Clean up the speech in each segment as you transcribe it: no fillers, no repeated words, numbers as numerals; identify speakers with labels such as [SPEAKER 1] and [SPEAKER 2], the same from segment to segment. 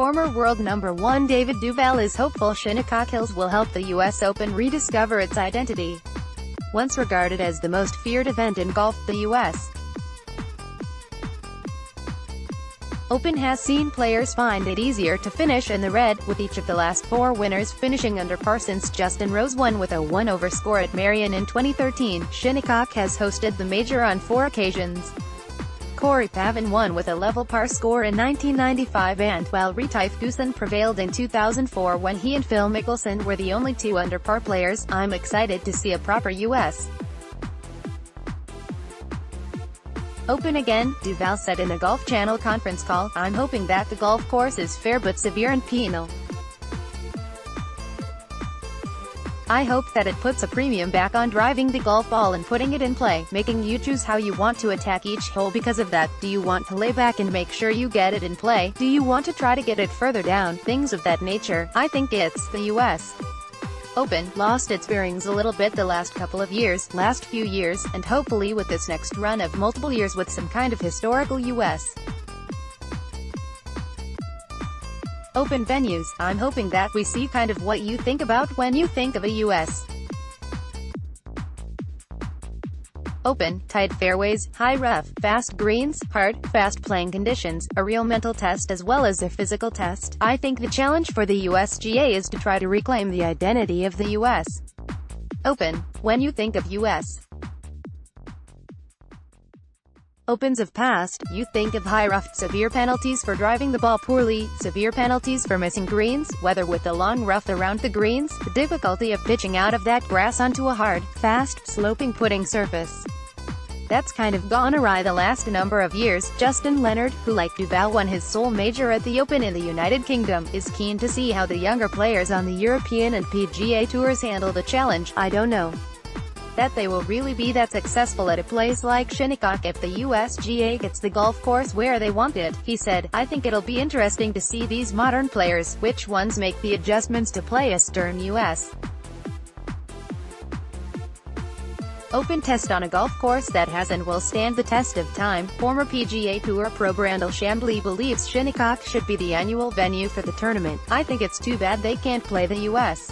[SPEAKER 1] Former world number 1 David Duval is hopeful Shinnecock Hills will help the U.S. Open rediscover its identity. Once regarded as the most feared event in golf, the U.S. Open has seen players find it easier to finish in the red, with each of the last 4 winners finishing under par since Justin Rose won with a 1-over score at Merion in 2013. Shinnecock has hosted the major on 4 occasions. Pavin won with a level par score in 1995 and, while Retief Goosen prevailed in 2004 when he and Phil Mickelson were the only 2 under par players, I'm excited to see a proper U.S. Open again, Duval said in a Golf Channel conference call. I'm hoping that the golf course is fair but severe and penal. I hope that it puts a premium back on driving the golf ball and putting it in play, making you choose how you want to attack each hole because of that. Do you want to lay back and make sure you get it in play? Do you want to try to get it further down? Things of that nature. I think it's the U.S. Open lost its bearings a little bit the last few years, and hopefully with this next run of multiple years with some kind of historical U.S. Open venues, I'm hoping that we see kind of what you think about when you think of a U.S. Open, tight fairways, high rough, fast greens, hard, fast playing conditions, a real mental test as well as a physical test. I think the challenge for the USGA is to try to reclaim the identity of the U.S. Open. When you think of U.S. Opens of past, you think of high rough, severe penalties for driving the ball poorly, severe penalties for missing greens, weather with the long rough around the greens, the difficulty of pitching out of that grass onto a hard, fast, sloping putting surface. That's kind of gone awry the last number of years. Justin Leonard, who like Duval won his sole major at the Open in the United Kingdom, is keen to see how the younger players on the European and PGA Tours handle the challenge. I don't know that they will really be that successful at a place like Shinnecock if the USGA gets the golf course where they want it, he said. I think it'll be interesting to see these modern players, which ones make the adjustments to play a stern U.S. Open test on a golf course that has and will stand the test of time. Former PGA Tour pro Brandel Chambly believes Shinnecock should be the annual venue for the tournament. I think it's too bad they can't play the U.S.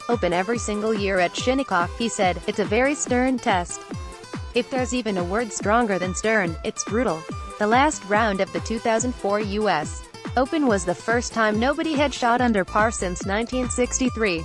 [SPEAKER 1] Open every single year at Shinnecock, he said. It's a very stern test. If there's even a word stronger than stern, it's brutal. The last round of the 2004 U.S. Open was the first time nobody had shot under par since 1963.